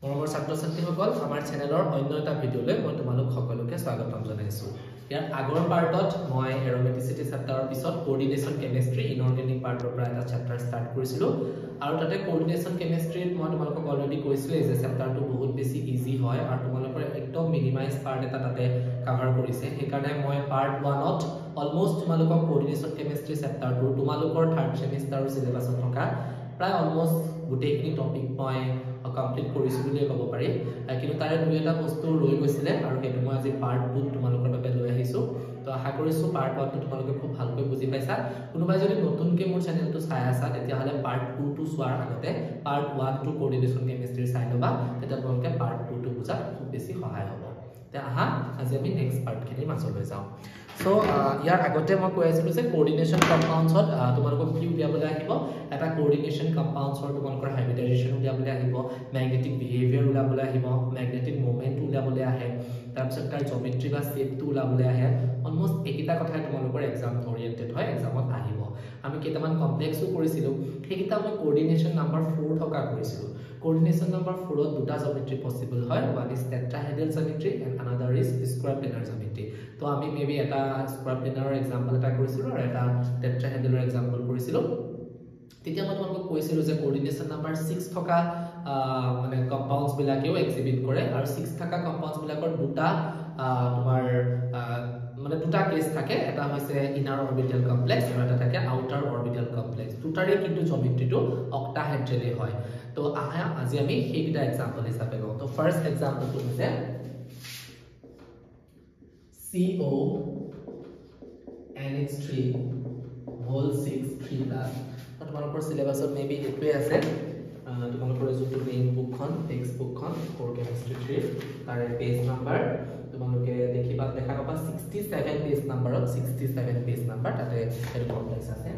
মৰমৰ ছাত্ৰ-ছাত্ৰীসকল আমাৰ চেনেলৰ অন্য এটা ভিডিঅ'লৈ মই তোমালোক সকলোকে স্বাগতম জনাইছো। ইয়াৰ আগৰ পাৰ্টত মই এৰোমেটিচিটি চেপ্টাৰৰ পিছত কোঅৰ্ডিনেশ্যন কেমিষ্ট্ৰি ইনঅৰ্গেনিক পাৰ্টৰ পৰা এটা চেপ্টাৰ ষ্টাৰ্ট কৰিছিলো আৰু তাতে কোঅৰ্ডিনেশ্যন কেমিষ্ট্ৰিত মই তোমালোকক অলৰেডি কৈছিলো যে চেপ্টাৰটো বহুত বেছি ইজি হয় আৰু তোমালোকৰ একদম মিনিমাইজ পাৰ্ট এটা তাতে কভাৰ কৰিছে। সেইকাৰণে মই পাৰ্ট 1ত অলমোষ্ট তোমালোকক কোঅৰ্ডিনেশ্যন কেমিষ্ট্ৰি চেপ্টাৰটো তোমালোকৰ 3rd সেমিষ্টাৰৰ সিলেবাছত থকা প্ৰায় অলমোষ্ট গোটেইখিনি টপিক মই কমপ্লিট কৰিছো বুলি ক'ব পাৰি, কিন্তু তাৰে দুই এটা বস্তু ৰৈ গৈছিলে আৰু সেইটো মই আজি পাৰ্ট 2 তোমালোকৰ বাবে লৈ আহিছো। তো আশা কৰিছো পাৰ্ট 1 তোমালোকে খুব ভালকৈ বুজি পাইছা। কোনোবাই যদি নতুনকৈ মোৰ চেনেলটো চাই আছা তেতিয়াহ'লে পাৰ্ট 2 টো চোৱাৰ আগতে পাৰ্ট 1 টো কোঅৰ্ডিনেশ্যন কেমিষ্ট্ৰি চাই ল'বা, তেতিয়া তোমালোকে পাৰ্ট 2 টো বুজাত খুব বেছি সহায় হ'ব। তে আহা আজি আমি নেক্সট পাৰ্টখিনিৰ মাজলৈ যাওঁ। সো ইয়াৰ আগতে মই কৈ আছিলো যে কোঅৰ্ডিনেশ্যন কম্পাউণ্ডছত তোমালোকক কি উলিয়াবলৈ আহিব, এটা কোঅৰ্ডিনেশ্যন কম্পাউণ্ডছৰ তোমালোকৰ হাইব্ৰিডাইজেশ্যন উলিয়াবলৈ আহিব, মেগনেটিক বিহেভিয়াৰ উলিয়াবলৈ আহিব, মেগনেটিক মোমেন্ট উলিয়াবলৈ আহে, তাৰপিছত তাৰ জিঅমেট্ৰি বা শেপটো উলিয়াবলৈ আহে। অলমোষ্ট এইকেইটা কথাই তোমালোকৰ এক্সাম অৰিয়েণ্টেড হয়, এক্সামত আহিব। আমি কেইটামান কমপ্লেক্সো কৰিছিলো, সেইকেইটা মই কোঅৰ্ডিনেশ্যন নাম্বাৰ 4 থকা কৰিছিলো। কোঅৰ্ডিনেশ্যন নাম্বাৰ 4ত দুটা জিঅমেট্ৰি পসিবল হয়, one is tetrahedral geometry and another is square planar geometry. তো আমি মেবি এটা স্কোয়াৰ প্লেনাৰৰ এক্সাম্পল এটা কৰিছিলো আৰু এটা টেট্ৰাহেড্ৰেলৰ এক্সাম্পল কৰিছিলো। তেতিয়া মই তোমালোকক কৈছিলো যে কোঅৰ্ডিনেশ্যন নাম্বাৰ 6 থকা মানে কম্পাউণ্ডছ বিলাকেও এক্সিবিট কৰে আৰু 6 থকা কম্পাউণ্ডছ বিলাকৰ দুটা তোমাৰ মানে দুটা কেছ থাকে, এটা হৈছে ইনাৰ অৰবিটেল কমপ্লেক্স আৰু এটা থাকে আউটাৰ অৰবিটেল কমপ্লেক্স। দুটাৰে কিন্তু জিঅমেট্ৰিটো অক্টাহেড্ৰেলে হয়। তো আজি আমি সেইকেইটা এক্সাম্পল হিচাপে লওঁ। তো ফাৰ্ষ্ট এক্সাম্পলটো হৈছে CONH3 whole 6 3+। তোমালোকৰ সিলেবাছত মেবি এইটোৱে আছে, তোমালোকৰ যোনটো মেইন বুকখন টেক্সট বুকখন ফৰ কেমিষ্ট্ৰি 3 তাৰে পেজ নাম্বাৰ তোমালোকে দেখা পাবা 67 পেজ নাম্বাৰত 67 পেজ নাম্বাৰ তাতে এটা কমপ্লেক্স আছে।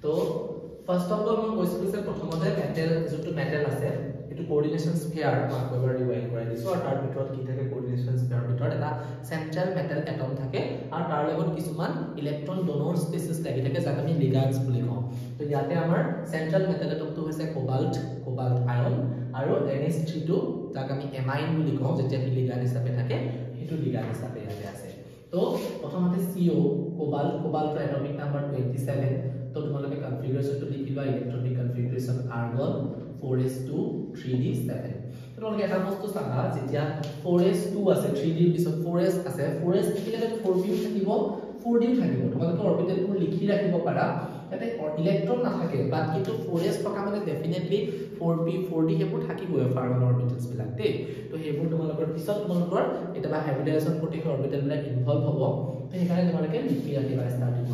তো ফাৰ্স্ট অফ অল মই কৈছিলো যে প্ৰথমতে মেটেল যোনটো মেটেল আছে এটো কোঅৰ্ডিনেশ্যন স্ফিয়াৰ মই একবাৰ ৰিভাইড কৰাই দিছো আৰু তাৰ ভিতৰত কি থাকে কোঅৰ্ডিনেশ্যন স্ফিয়াৰৰ ভিতৰত এটা চেন্ট্ৰেল মেটেল এটম থাকে আৰু তাৰ লগত কিছুমান ইলেক্ট্ৰন ডোনৰ স্পেচিছ লাগি থাকে যাক আমি লিগাণ্ডছ বুলি কওঁ। তো ইয়াতে আমাৰ চেন্ট্ৰেল মেটেল এটমটো হৈছে কোবাল্ট আয়ন আৰু NH3 টো যাক আমি এমাইন বুলি কওঁ যেতিয়া কি লিগাণ্ড হিচাপে থাকে সেইটো লিগাণ্ড হিচাপে ইয়াতে আছে। তো প্ৰথমতে CO কোবাল্টৰ এটমিক নাম্বাৰ 27। তো তোমালোকে কনফিগাৰেশ্যনটো লিখিবা, electronic configuration argon 4s2 3d7। তোমালোকে এটা বস্তু চাবা, যেতিয়া 4s2 আছে 3d ৰ পিছত 4s আছে, 4s থাকিলে 4p থাকিব 4d থাকিব। তোমালোকে অৰবিটেলবোৰ লিখি ৰাখিব পাৰা, তাতে ইলেক্ট্ৰন নাথাকে বাট কিন্তু 4s থকা মানে ডেফিনেটলি 4p 4d হেবোৰ থাকিবই ফাৰ্মন অৰবিটেলছ বিলাক দেই। তো হেবোৰ তোমালোকৰ পিছত তোমালোকৰ এটা হাইব্ৰিডাইজেশ্যন প্ৰতিক অৰবিটেল বিলাক ইনভলভ হ'ব, তো সেইকাৰণে তোমালোকে লিখি ৰাখিবা ষ্টাৰ্টিংত।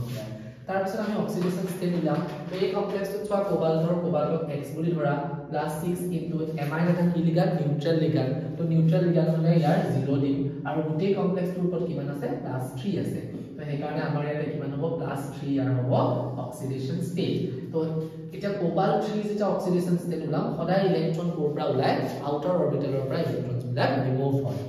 তাৰ পিছত আমি অক্সিডেশন ষ্টেট দিলাম। তো এই কমপ্লেক্সটো চোৱা কোবাল্টক x বুলি ধৰা প্লাস 6 ইনটু এমাইন এটা কি লিগাণ্ড নিউট্ৰেল লিগাণ্ড। তো নিউট্ৰেল লিগাণ্ড হলে ইয়াৰ 0 দিম আৰু গোটেই কমপ্লেক্সটোৰ ওপৰত কিমান আছে প্লাস 3 আছে। তো সেইকাৰণে আমাৰ ইয়াতে কিমান হ'ব প্লাস 3 আৰু হ'ব অক্সিডেশন ষ্টেট। তো এটা কোবাল্ট 3 যেটা অক্সিডেশন ষ্টেট ওলাম সদায় ইলেক্ট্ৰন কোৰ পৰা ওলাই আউটাৰ অৰবিটেলৰ পৰা ইলেক্ট্ৰনছ বিলাক ৰিমুভ হয়।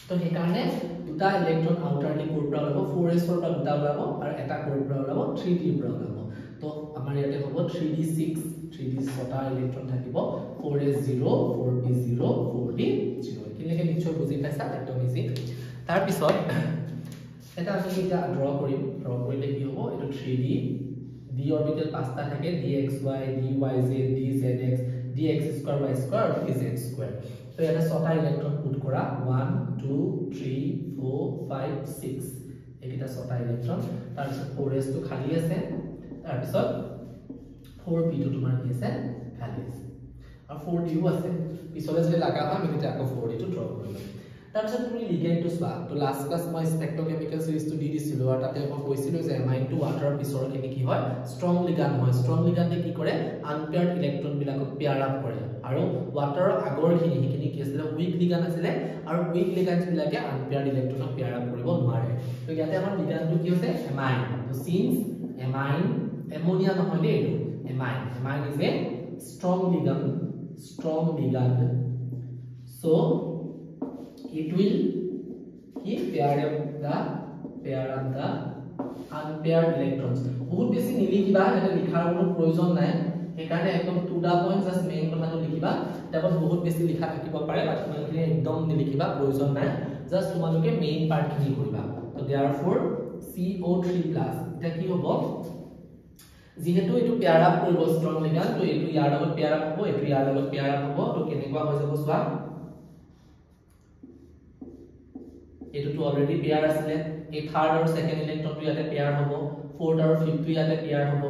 তো সেইকাৰণে দুটা ইলেক্ট্ৰন আউটাৰলি কোৰ পৰা ওলাব, 4s ৰ পৰা দুটা ওলাব আৰু এটা কোৰ পৰা ওলাব 3d ৰ পৰা ওলাব। তো আমাৰ ইয়াতে হ'ব 3d6 3d ছটা ইলেক্ট্ৰন থাকিব, 4s0 4p0 4d0। কিনেকে নিশ্চয় বুজি পাইছা, একদম ইজি। তাৰ পিছত এটা আমি এটা ড্ৰ কৰিলে কি হ'ব, এইটো 3d d অৰবিটেল পাঁচটা থাকে, dxy dyz dzx dx² y² আৰু dz²। তো এটা ছটা ইলেক্ট্ৰন পুট কৰা 1 2 3 4 5 6 এইটা ছটা ইলেক্ট্ৰন। তাৰ পিছত 4s টো খালি আছে, তাৰ পিছত 4p টো তোমাৰ কি আছে খালি আছে আৰু 4d ও আছে। পিছলে যদি লাগা হয় আমি তেতিয়া আকৌ 4d টো ড্ৰ কৰিম। তাৰ পিছত তুমি লিগেণ্ডটো চোৱা। তো লাষ্ট ক্লাছ মই স্পেক্ট্ৰোকেমিকেল সিৰিজটো দি দিছিলো আৰু তাতে মই কৈছিলো যে এমাইন টু ৱাটাৰৰ পিছৰ খিনি কি হয় ষ্ট্ৰং লিগাণ্ড হয়। ষ্ট্ৰং লিগাণ্ডে কি কৰে আনপেয়াৰ্ড ইলেক্ট্ৰন বিলাকক পেয়াৰ আপ কৰে আৰু ৱাটাৰৰ আগৰ খিনি কি আছিল উইক লিগাণ্ড আছিল আৰু উইক লিগাণ্ডছ বিলাকে আনপেয়াৰ্ড ইলেক্ট্ৰনক পেয়াৰ আপ কৰিব নোৱাৰে। তো ইয়াতে আমাৰ লিগাণ্ডটো কি হৈছে এমাইন। তো সিন্স এমাইন এমোনিয়া নহয় দেই, এইটো amine is a strong ligand so it will pair up the unpaired electrons। বহুত বেছি নিলিখিবা, এটা লিখাৰ কোনো প্ৰয়োজন নাই, সেইকাৰণে একদম 2 দা পইণ্ট জাস্ট মেইন কথাটো লিখিবা তাৰপৰ বহুত বেশি লিখা থাকিব পাৰে বাট তোমালোকে একদম নিলিখিবা প্ৰয়োজন নাই জাস্ট তোমালোকে মেইন পাৰ্টখিনি কৰিবা তো देयरफॉर CO3+ এটা কি হ'ব যেহেতু এটো পেয়াৰ আপ কৰিব ষ্ট্ৰং লিগান তো এটো ইয়াৰ লগত পেয়াৰ আপ হ'ব এটো ইয়াৰ লগত পেয়াৰ আপ হ'ব তো কেনেকুৱা হৈ যাব সোৱা এটো তো অলৰেডি পেয়াৰ আছিল এই থাৰ্ড আৰু সেকেন্ড ইলেক্ট্ৰনটো ইয়াতে পেয়াৰ হ'ব ফোৰ্থ আৰু ফিফথটো ইয়াতে পেয়াৰ হ'ব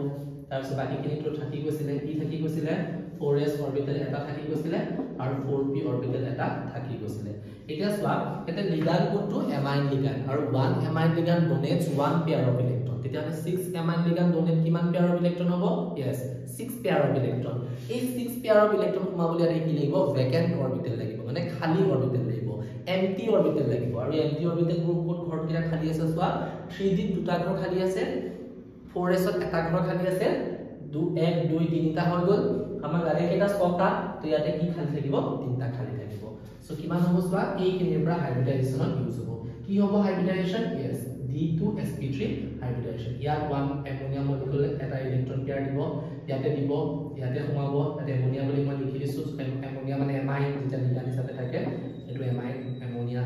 তাৰপিছত বাকিখিনিটো থাকি গৈছিলে কি থাকি গৈছিলে 4s অৰবিটেল এটা থাকি গৈছিলে আৰু 4p অৰবিটেল এটা থাকি গৈছিলে এতিয়া সোৱা এটা লিগান কোনটো এমাইন লিগান আৰু 1 amine ligand donates 1 pair of electron তেতিয়া 6 এমাইন লিগান ডোনেট কিমান পেয়াৰ অফ ইলেক্ট্ৰন হ'ব यस 6 পেয়াৰ অফ ইলেক্ট্ৰন এই 6 পেয়াৰ অফ ইলেক্ট্ৰন সোমাবলৈ আৰু কি লাগিব ভেকেন্ট অৰবিটেল লাগিব মানে খালি অৰবিটেল লাগিব এম্পটি অৰবিটেল লাগিব আৰু এম্পটি অৰবিটেল গ্ৰুপ কোড ঘৰ কিটা খালি আছে সোৱা 3d দুটা ঘৰ খালি আছে 4s এটা ঘৰ খালি আছে 1 2 3টা হৈ গল আমাৰ গাড়ী কেটা স্পটা তো ইয়াতে কি খালি থাকিব তিনটা খালি থাকিব সো কিমান হ'ব সোৱা এই কিনিৰ পৰা হাইব্ৰিডাইজেচনত ইউজ হ'ব কি হ'ব হাইব্ৰিডাইজেচন यस D2sp3 হাইব্ৰিডাইজেচন ইয়াত 1 এমোনিয়া মলিকুল এটা ইলেক্ট্ৰন পেয়াৰ দিব ইয়াতে সোমাব তাতে এমোনিয়া বুলি মই লিখি দিছো এমোনিয়া মানে এমাইন যেটা লিগান হিচাপে থাকে এটো এমাইন এমোনিয়া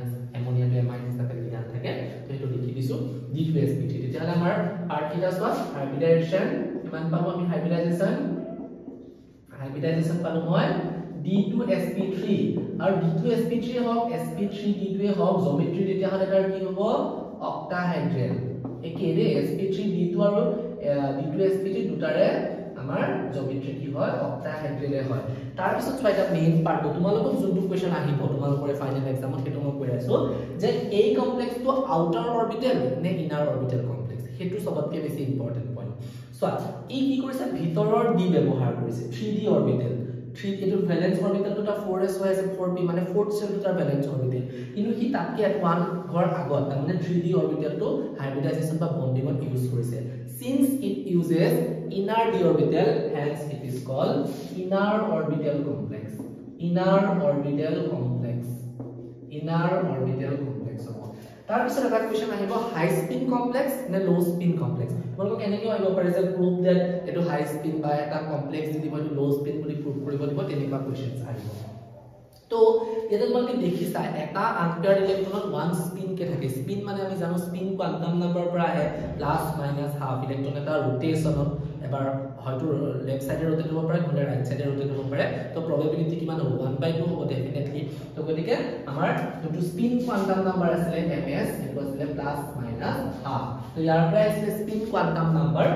তো এমাইন হিচাপে লিগান থাকে তো এটো লিখি দিছো D2sp3 তেতিয়া আমাৰ পাৰ্ট কিটা সোৱা হাইব্ৰিডাইজেচন কিমান পাবো আমি হাইব্ৰিডাইজেচন পালো মই D2sp3 আৰু D2sp3 হওক sp3 D2 হওক জিওমেট্ৰি তেতিয়া হলে তাৰ কি হ'ব অক্টাহাইড্ৰেল একেৰে sp3 D2 আৰু D2sp3 দুটাৰে আমাৰ জিওমেট্ৰি কি হয় অক্টাহাইড্ৰেলে হয় তাৰ পিছত ছয়টা মেইন পাৰ্ট তোমালোকক যোনটো কোৱেশ্চন আহিব তোমালোকৰ ফাইনাল এক্সামত হেতু মই কৈ আছো যে এই কমপ্লেক্সটো আউটাৰ অৰবিটেল নে ইনাৰ অৰবিটেল কমপ্লেক্স হেতু সবতকে বেছি ইম্পৰ্টেন্ট পইণ্ট সো এই কি কৰিছে ভিতৰৰ ডি ব্যৱহাৰ কৰিছে 3d অৰবিটেল 3 এটো ভ্যালেন্স অৰবিটেল দুটা 4s হৈ আছে 4p মানে ফোৰ্থ সেল দুটা ভ্যালেন্স অৰবিটেল কিন্তু কি তাতকে এট ওয়ান ঘৰ আগত মানে 3d অৰবিটেলটো হাইব্ৰিডাইজেচন বা বন্ডিংত ইউজ কৰিছে since it uses inner d orbital hence it is called inner orbital complex তাৰ পিছত এটা কোৱেশ্চন আহিব হাই স্পিন কমপ্লেক্স নে লো স্পিন কমপ্লেক্স তোমালোকক এনেকৈ আহিব পাৰে যে প্ৰুভ দ্যাট এটো হাই স্পিন বা এটা কমপ্লেক্স দি দিব লো স্পিন বুলি প্ৰুভ কৰিব দিব তেনেকুৱা কোৱেশ্চনছ আহিব তো ইয়াতে তোমালোকে দেখিছা এটা আনপেয়াৰ্ড ইলেক্ট্ৰনত 1 স্পিন কে থাকে স্পিন মানে আমি জানো স্পিন কোয়ান্টাম নাম্বাৰ পৰা আহে প্লাস মাইনাস হাফ ইলেক্ট্ৰন এটা ৰোটেশনত এবাৰ হয়তো লেফট সাইডে ৰোটেট হ'ব পাৰে নহলে ৰাইট সাইডে ৰোটেট হ'ব পাৰে তো প্ৰবাবিলিটি কিমান হ'ব 1/2 হ'ব ডেফিনেটলি তো গতিকে আমাৰ যোনটো স্পিন কোয়ান্টাম নাম্বাৰ আছে ms এটো আছে প্লাস মাইনাস হাফ তো ইয়াৰ পৰা আছে spin quantum number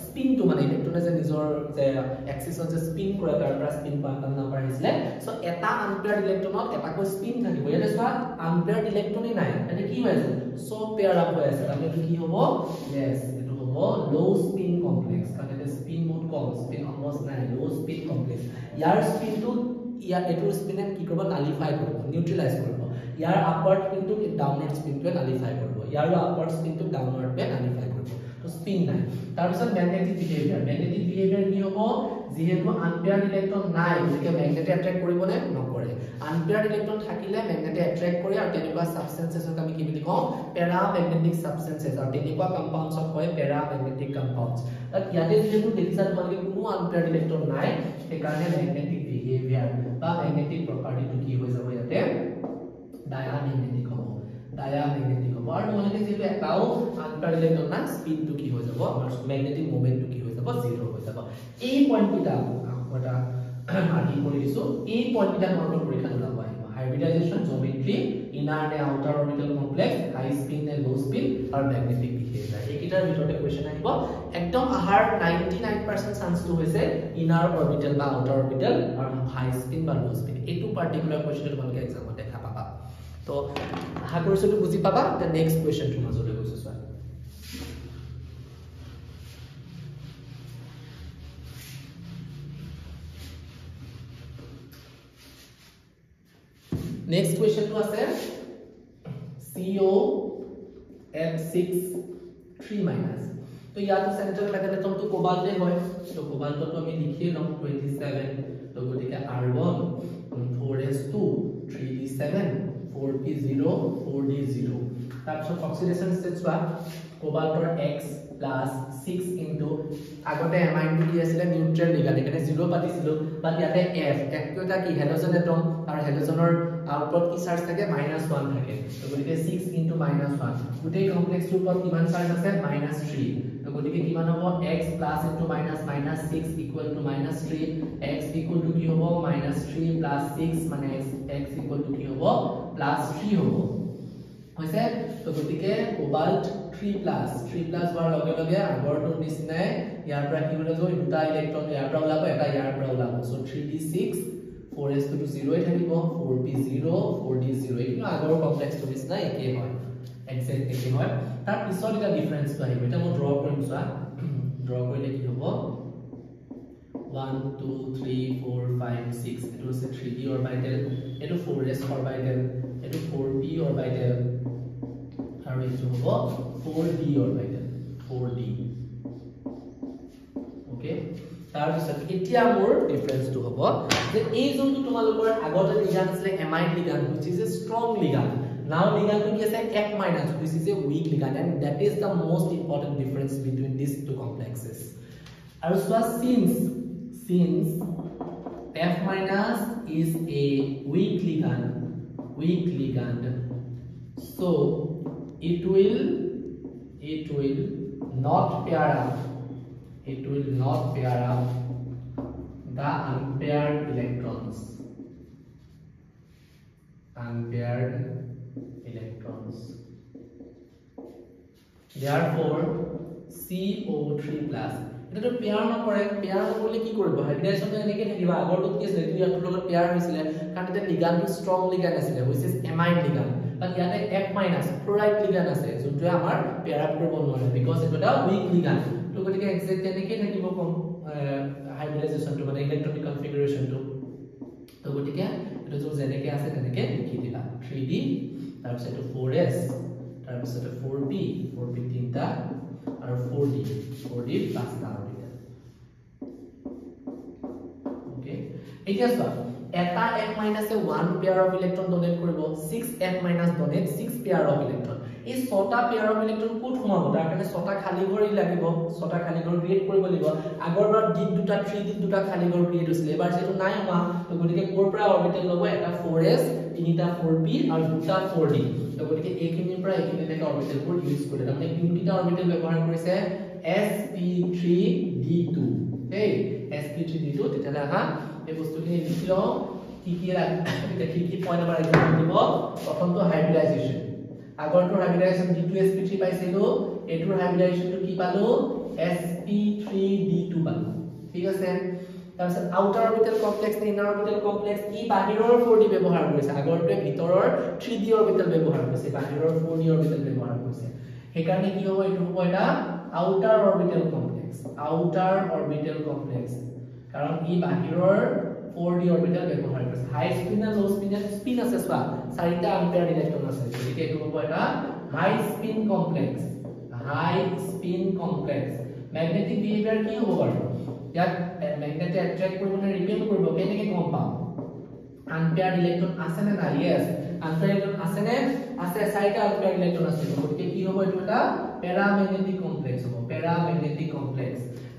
spin two মানে ইলেক্ট্ৰনে যে নিজৰ যে এক্সিছত যে স্পিন কৰে তাৰ পৰা স্পিন কোয়ান্টাম নাম্বাৰ আহিছিলে সো এটা আনপেয়াৰ্ড ইলেক্ট্ৰনত এটা কো স্পিন থাকিব ইয়াতে চোৱা আনপেয়াৰ্ড ইলেক্ট্ৰনই নাই এটা কি হৈ আছে সো পেয়াৰ আপ হৈ আছে মানে কি হ'ব यस এটো হ'ব লো স্পিন কমপ্লেক্স কাৰণ এটা স্পিন মোড কম স্পিন অলমোস্ট নাই লো স্পিন কমপ্লেক্স ইয়াৰ স্পিনটো ইয়াৰ এটো স্পিনে কি কৰিব নালিফাই কৰিব নিউট্ৰেলাইজ কৰিব ইয়াৰ আপৱাৰ্ড স্পিনটো ডাউনৱাৰ্ড স্পিনটোৱে নালিফাই কৰিব ইয়াৰ আপৱাৰ্ড স্পিনটো ডাউনৱাৰ্ডে নালিফাই কৰিব তো স্পিন নাই তাৰ পিছত ম্যাগনেটিক বিহেভিয়াৰ কি হ'ব যেহেতু আনপেয়াৰ্ড ইলেক্ট্ৰন নাই গতিকে ম্যাগনেটে অ্যাট্ৰাক্ট কৰিব নে নকৰে আনপেয়াৰ্ড ইলেক্ট্ৰন থাকিলে ম্যাগনেটে অ্যাট্ৰাক্ট কৰে আৰু তেনেকুৱা সাবস্টেন্সেছক আমি কি বুলি কওঁ প্যাৰামেগনেটিক সাবস্টেন্সেছ আৰু তেনেকুৱা কম্পাউণ্ডছক কয় প্যাৰামেগনেটিক কম্পাউণ্ডছ তাত ইয়াতে যেহেতু দেখিছা তোমালোকে কোনো আনপেয়াৰ্ড ইলেক্ট্ৰন নাই সেইকাৰণে ম্যাগনেটিক বিহেভিয়াৰ বা ম্যাগনেটিক প্ৰপাৰ্টিটো কি হৈ যাব ইয়াতে ডায়ামেগনেটিক হ'ব আৰু তোমালোকে যেহেতু এটাও আনপেয়াৰ্ড ইলেক্ট্ৰন না স্পিনটো কি হৈ যাব আমাৰ ম্যাগনেটিক মোমেন্টটো কি হৈ যাব 0 হৈ যাব এই পইণ্টটা এটা আদি কৰি দিছো এই পইণ্টটা তোমালোকৰ পৰীক্ষাত ওলাব আহিব হাইব্ৰিডাইজেচন জিওমেট্ৰি ইনাৰ নে আউটাৰ অৰবিটেল কমপ্লেক্স হাই স্পিন নে লো স্পিন আৰু ম্যাগনেটিক বিহেভিয়াৰ এইকেইটাৰ ভিতৰতে কোৱেশ্চন আহিব একদম আহাৰ 99% চান্সটো হৈছে ইনাৰ অৰবিটেল বা আউটাৰ অৰবিটেল আৰু হাই স্পিন বা লো স্পিন এইটো পাৰ্টিকুলাৰ কোৱেশ্চন তোমালোকে এক্সামত দেখা পাবা তো আশা কৰিছো তুমি বুজি পাবা তে নেক্সট কোৱেশ্চন তোমাৰ জলে গৈছো স্যাৰ नेक्स्ट क्वेश्चन तो আছে COF6 तो यार तो सेंट्रल मैग्नेटम तो कोबाल्ट है तो कोबाल्ट तो আমি লিখি লম 27 তো গটিকে R1 4s2 3d7 4p0 4d0 তাৰপিছত অক্সিডেশন ষ্টেট চোৱা কোবাল্টৰ X plus 6 into আগতে এমাইন কি আছিল নিউট্ৰেল লিগান এখানে 0 পাতিছিল বাট ইয়াতে F টো এটা কি হেলোজেন এটম আৰু হেলোজেনৰ আউটপুট কি চাৰ্জ থাকে -1 থাকে তো গতিকে 6 into -1 গোটেই কমপ্লেক্স গ্ৰুপত কিমান চাৰ্জ আছে -3 তো গতিকে কিমান হ'ব X plus into -6 equal to -3 X equal to কি হ'ব -3 plus 6 মানে X equal to কি হ'ব +3 হ'ব হৈছে তো গতিকে কোবাল্ট 3+ হোৱাৰ লগে লগে আগৰটোৰ নিচিনাই ইয়াৰ পৰা কি হৈ যাব দুটা ইলেক্ট্ৰন ইয়াৰ পৰা ওলাব এটা ইয়াৰ পৰা ওলাব সো 3d6 4s to 0 এ থাকিব 4p0 4d0 কিন্তু আগৰ কমপ্লেক্সটোৰ নিচিনা একেই হয় এক্সাক্ট একেই হয় তাৰ পিছত এটা ডিফাৰেন্সটো আহিব এটা মই ড্ৰ কৰিম চোৱা ড্ৰ কৰিলে কি হ'ব 1 2 3 4 5 6 এটো আছে 3d অৰবিটেল এটো 4s অৰবিটেল এটো 4p অৰবিটেল আৰু এটো হ'ব 4d অৰবিটেল 4d ওকে তাৰ পিছত এতিয়া মোৰ ডিফাৰেন্সটো হ'ব যে এই যোনটো তোমালোকৰ আগতে লিগান আছিল amine লিগান which is a strong ligand now ligand কি আছে F- which is a weak ligand and that is the most important difference between these two complexes আৰু so since F- is a weak ligand so it will not pair up the unpaired electrons therefore CO3+ এটা তো pair নকৰে pair নকৰিলে কি কৰিব হাইড্ৰেশন এনেকৈ থাকিব আগৰটো কি আছিল এইটো ইয়াৰ লগত পেয়াৰ হৈছিল কাৰণ এটা লিগানটো ষ্ট্ৰং লিগান আছিল which is amine লিগান বাট ইয়াতে F- ফ্লোৰাইড লিগান আছে যোনটো আমাৰ পেয়াৰ আপ কৰিব নোৱাৰে বিকজ এটা এটা উইক লিগান তো গতিকে এক্সাক্ট এনেকৈ থাকিব হাইব্ৰিডাইজেশনটো মানে ইলেক্ট্ৰনিক কনফিগাৰেশনটো তো গতিকে এটা যে যেনেকৈ আছে তেনেকৈ লিখি দিলা 3d তাৰ পিছত 4s তাৰ পিছত 4p তিনটা আৰু 4d পাঁচটা অৰবিটেল ওকে এতিয়া চোৱা এটা F- এ 1 পেয়াৰ অফ ইলেক্ট্ৰন ডোনেট কৰিব 6F- donate 6 pair of electron এই 6টা পেয়াৰ অফ ইলেক্ট্ৰন কোড সোমাব তাৰ কাৰণে 6টা খালি ঘৰ লাগিব 6টা খালি ঘৰ ক্ৰিয়েট কৰিব লাগিব আগৰবাৰ d দুটা 3d দুটা খালি ঘৰ ক্ৰিয়েট হৈছিল এবাৰ যেটো নাই হোৱা তো গতিকে কোৰ পৰা অৰবিটেল ল'ব এটা 4s তিনিটা 4p আৰু দুটা 4d তো গতিকে এইখিনিৰ পৰা এইখিনিলৈকে অৰবিটেলবোৰ ইউজ কৰিলে তাৰমানে কোনকিটা অৰবিটেল ব্যৱহাৰ কৰিছে sp3d2 এই sp3d2 তেতিয়ালে আহা এই বস্তুখিনি লিখি লও কি পয়েন্ট নাম্বাৰ এক্সাম্পল দিব প্ৰথমটো হাইব্ৰিডাইজেশন আগৰটো হাইব্ৰিডাইজেশন d2sp3 পাইছিলো এটোৰ হাইব্ৰিডাইজেশনটো কি পালো sp3d2 পালো ঠিক আছে তাৰপিছত আউটাৰ অৰবিটেল কমপ্লেক্স নে ইনাৰ অৰবিটেল কমপ্লেক্স ই বাহিৰৰ 4d ব্যৱহাৰ কৰিছে আগৰটোৱে ভিতৰৰ 3d অৰবিটেল ব্যৱহাৰ কৰিছে বাহিৰৰ 4d অৰবিটেল ব্যৱহাৰ কৰিছে হেকাৰণে কি হ'ব এটো হ'ব এটা আউটাৰ অৰবিটেল কমপ্লেক্স কাৰণ ই বাহিৰৰ 4d অৰবিটেল ব্যৱহাৰ কৰিছে হাই স্পিন না লো স্পিন আছে চোৱা চাৰিটা আম্পেয়াৰ ইলেক্ট্ৰন আছে গতিকে এটো হ'ব এটা হাই স্পিন কমপ্লেক্স ম্যাগনেটিক বিহেভিয়াৰ কি হ'ব বাৰু ইয়াত ম্যাগনেট অ্যাট্ৰাক্ট কৰিব নে ৰিপেল কৰিব কেনেকৈ গম পাম আম্পেয়াৰ ইলেক্ট্ৰন আছে নে নাই yes আম্পেয়াৰ ইলেক্ট্ৰন আছে নে আছে চাৰিটা আম্পেয়াৰ ইলেক্ট্ৰন আছে গতিকে কি হ'ব এটো এটা প্যাৰামেগনেটিক কমপ্লেক্স হ'ব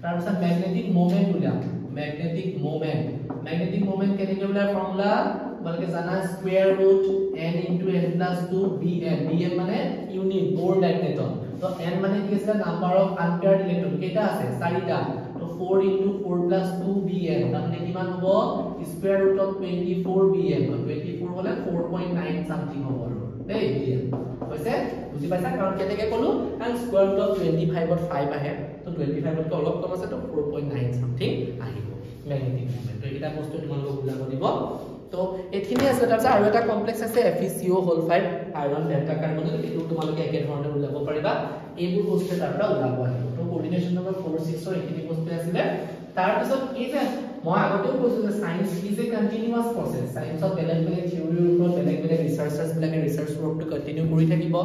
তাৰ পিছত ম্যাগনেটিক মোমেন্ট উলিয়াম ম্যাগনেটিক মোমেন্ট কেনেকৈ উলিয়াম ফৰ্মুলা বলকে জানা square root n * n + 2 bn মানে ইউনিট বোর ম্যাগনেটন তো n মানে কি আছে নাম্বার অফ আনপেয়ার্ড ইলেক্ট্রন কেটা আছে চাৰিটা তো 4 * 4 + 2 bn মানে কিমান হ'ব স্কয়াৰ ৰুট অফ 24 bn 24 হলে 4.9 সামথিং হ'ব আৰু দেই bn হৈছে বুজি পাইছা কাৰণ কেনেকৈ কলো কাৰণ স্কয়াৰ ৰুট অফ 25 ত 5 আহে তো 25 ত অলপ কম আছে তো 4.9 সামথিং আহিব ম্যাগনেটিক মোমেন্ট তো এটা বস্তু তোমালোকক বুজাব দিব তো এখিনি আছে তাৰপিছত আৰু এটা কমপ্লেক্স আছে FeCO5 আয়ৰন ডেল্টা কাৰ্বনেল এটো তোমালোকে একে ধৰণে উলাব পাৰিবা এইবোৰ বস্তু তাৰ পৰা উলাব আহিব তো কোঅৰ্ডিনেশন নম্বৰ 46 ৰ এখিনি বস্তু আছিল তাৰ পিছত এই যে মই আগতেও কৈছিল যে science is a continuous process সায়েন্সত বেলেগ থিওৰিৰ ওপৰত বেলেগ ৰিসাৰ্চাৰ্ছ বিলাকে ৰিসাৰ্চ ৱৰ্কটো কন্টিনিউ কৰি থাকিব